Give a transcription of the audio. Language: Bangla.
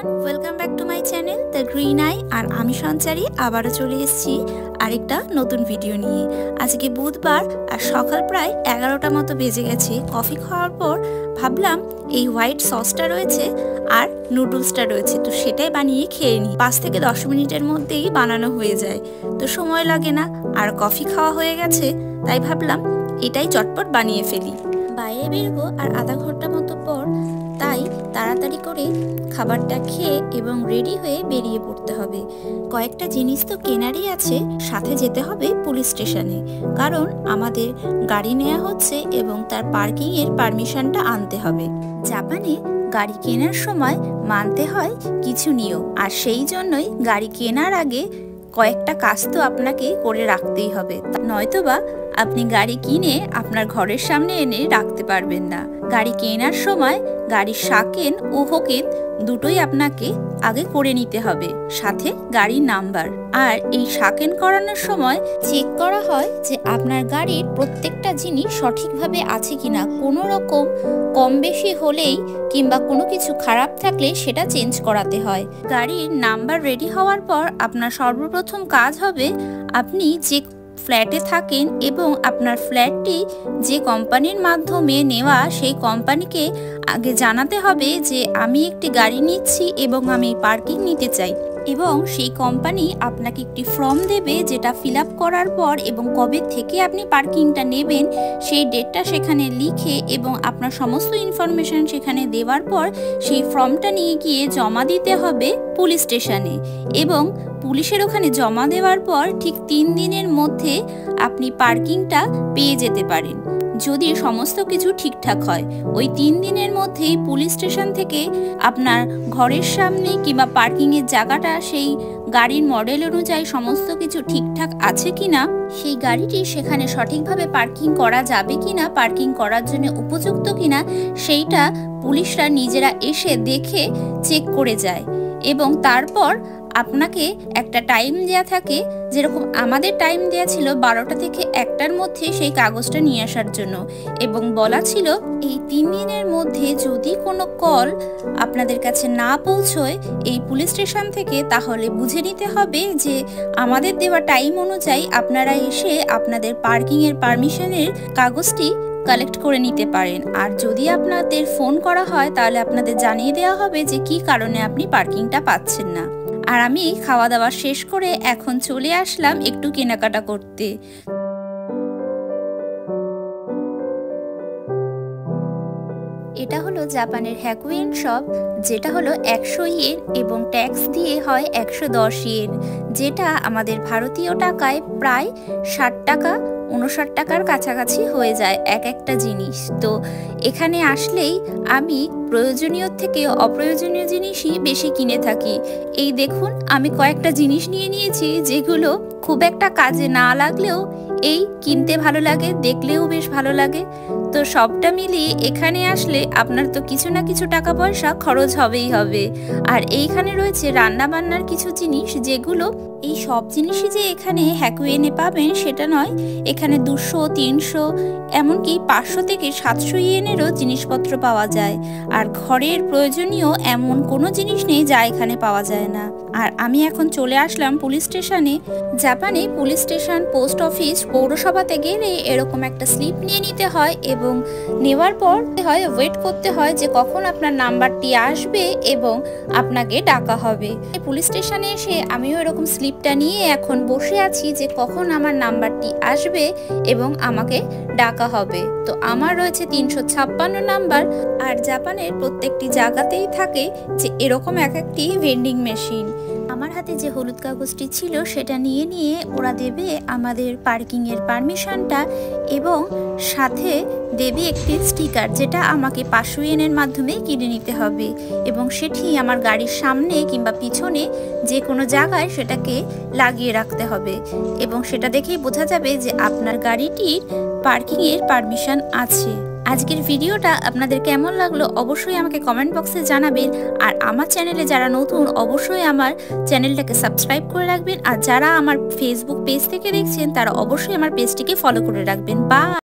Everyone, welcome back to my channel the Green Eye. আর আমি সঞ্চারী আবারও চলে এসেছি আরেকটা নতুন ভিডিও নিয়ে। আজকে বুধবার আর সকাল প্রায় 11টা মতো বেজে গেছে। কফি খাওয়ার পর ভাবলাম এই হোয়াইট সসটা রয়েছে আর নুডলসটা রয়েছে, তো সেটাই বানিয়ে খেয়ে নিই। 5 থেকে 10 মিনিটের মধ্যেই বানানো হয়ে যায়, তো সময় লাগে না। আর কফি খাওয়া হয়ে গেছে, তাই ভাবলাম এটাই চটপট বানিয়ে ফেলি। বাইরে বেরোবো আর আধা ঘন্টা মতো পর, তাই তাড়াতাড়ি করে খাবারটা খেয়ে এবং রেডি হয়ে বেরিয়ে পড়তে হবে। কয়েকটা জিনিস তো কেনারই আছে, সাথে যেতে হবে পুলিশ স্টেশনে, কারণ আমাদের গাড়ি নেওয়া হচ্ছে এবং তার পার্কিংয়ের পারমিশনটা আনতে হবে। জাপানে গাড়ি কেনার সময় মানতে হয় কিছু নিয়ম, আর সেই জন্যই গাড়ি কেনার আগে কয়েকটা কাজ তো আপনাকে করে রাখতেই হবে, নয়তোবা আপনি গাড়ি কিনে আপনার ঘরের সামনে এনে রাখতে পারবেন না। গাড়ি কেনার সময় গাড়ির শাকেন ও হোকেন দুটোই আপনাকে আগে করে নিতে হবে, সাথে গাড়ির নাম্বার। আর এই শাকেন করানোর সময় চেক করা হয় যে আপনার গাড়ির প্রত্যেকটা জিনিস সঠিকভাবে আছে কিনা। কোনো রকম কম বেশি হলেই কিংবা কোনো কিছু খারাপ থাকলে সেটা চেঞ্জ করাতে হয়। গাড়ির নাম্বার রেডি হওয়ার পর আপনার সর্বপ্রথম কাজ হবে, আপনি যে ফ্ল্যাটে থাকেন এবং আপনার ফ্ল্যাটটি যে কোম্পানির মাধ্যমে নেওয়া, সেই কোম্পানিকে আগে জানাতে হবে যে আমি একটি গাড়ি নিচ্ছি এবং আমি পার্কিং নিতে চাই। এবং সেই কোম্পানি আপনাকে একটি ফর্ম দেবে, যেটা ফিল আপ করার পর এবং কবে থেকে আপনি পার্কিংটা নেবেন সেই ডেটটা সেখানে লিখে এবং আপনার সমস্ত ইনফরমেশন সেখানে দেওয়ার পর সেই ফর্মটা নিয়ে গিয়ে জমা দিতে হবে পুলিশ স্টেশনে। এবং পুলিশের ওখানে জমা দেওয়ার পর ঠিক 3 দিনের মধ্যে আপনি পার্কিংটা পেয়ে যেতে পারেন, যদি সমস্ত কিছু ঠিকঠাক হয়। ওই 3 দিনের মধ্যেই পুলিশ স্টেশন থেকে আপনার ঘরের সামনে কিংবা পার্কিংয়ের জায়গাটা সেই গাড়ির মডেল অনুযায়ী সমস্ত কিছু ঠিকঠাক আছে কিনা, সেই গাড়িটি সেখানে সঠিকভাবে পার্কিং করা যাবে কিনা, পার্কিং করার জন্য উপযুক্ত কিনা, সেইটা পুলিশরা নিজেরা এসে দেখে চেক করে যায়। এবং তারপর আপনাকে একটা টাইম দেয়া থাকে, যেরকম আমাদের টাইম দেয়া ছিল 12টা থেকে 1টার মধ্যে সেই কাগজটা নিয়ে আসার জন্য। এবং বলা ছিল এই 3 দিনের মধ্যে যদি কোনো কল আপনাদের কাছে না পৌঁছয় এই পুলিশ স্টেশন থেকে, তাহলে বুঝে নিতে হবে যে আমাদের দেওয়া টাইম অনুযায়ী আপনারা এসে আপনাদের পার্কিংয়ের পারমিশনের কাগজটি কালেক্ট করে নিতে পারেন। আর যদি আপনাদের ফোন করা হয় তাহলে আপনাদের জানিয়ে দেওয়া হবে যে কি কারণে আপনি পার্কিংটা পাচ্ছেন না। আর আমি খাওয়া দাওয়া শেষ করে এখন চলে আসলাম একটু কেনাকাটা করতে। এটা হলো জাপানের হ্যাকুয়েন শপ, যেটা হলো 100 ইয়েন এবং ট্যাক্স দিয়ে হয় 110 ইয়েন, যেটা আমাদের ভারতীয় টাকায় প্রায় 60 টাকা 59 টাকার কাছাকাছি হয়ে যায় এক একটা জিনিস। তো এখানে আসলেই আমি প্রয়োজনীয় থেকে অপ্রয়োজনীয় জিনিসই বেশি কিনে থাকি। এই দেখুন, আমি কয়েকটা জিনিস নিয়ে নিয়েছি যেগুলো খুব একটা কাজে না লাগলেও এই কিনতে ভালো লাগে, দেখলেও বেশ ভালো লাগে। তো সবটা মিলিয়ে এখানে আসলে আপনার তো কিছু না কিছু টাকা পয়সা খরচ হবেই হবে। আর এইখানে রয়েছে রান্না বান্নার কিছু জিনিস, যেগুলো এই সব জিনিসই যে এখানে হ্যাকুয়েনে পাবেন সেটা নয়। এখানে 200, 300 এমনকি 500 থেকে 700 ইয়েনেরও জিনিসপত্র পাওয়া যায়। আর ঘরের প্রয়োজনীয় এমন কোনো জিনিস নেই যা এখানে পাওয়া যায় না। আর আমি এখন চলে আসলাম পুলিশ স্টেশনে। জাপানে পুলিশ স্টেশন, পোস্ট অফিস, পৌরসভাতে গেলে এরকম একটা স্লিপ নিয়ে নিতে হয় এবং নেওয়ার পর ওয়েট করতে হয় যে কখন আপনার নাম্বারটি আসবে এবং আপনাকে ডাকা হবে। পুলিশ স্টেশনে এসে আমিও এরকম স্লিপটা নিয়ে এখন বসে আছি যে কখন আমার নাম্বারটি আসবে এবং আমাকে ডাকা হবে। তো আমার রয়েছে 356 নাম্বার। আর জাপানের প্রত্যেকটি জায়গাতেই থাকে যে এরকম এক একটি ভেন্ডিং মেশিন। আমার হাতে যে হলুদ কাগজটি ছিল সেটা নিয়ে ওরা দেবে আমাদের পার্কিংয়ের পারমিশনটা এবং সাথে দেবে একটি স্টিকার, যেটা আমাকে 500 ইয়েনের মাধ্যমে কিনে নিতে হবে এবং সেটি আমার গাড়ির সামনে কিংবা পিছনে যে কোনো জায়গায় সেটাকে লাগিয়ে রাখতে হবে এবং সেটা দেখেই বোঝা যাবে যে আপনার গাড়িটির পার্কিংয়ের পারমিশন আছে। আজকের ভিডিওটা আপনাদের কেমন লাগলো অবশ্যই আমাকে কমেন্ট বক্সে জানাবেন। আর আমার চ্যানেলে যারা নতুন অবশ্যই আমার চ্যানেলটাকে সাবস্ক্রাইব করে রাখবেন। আর যারা আমার ফেসবুক পেজ থেকে দেখছেন তারা অবশ্যই আমার পেজটিকে ফলো করে রাখবেন। বাই।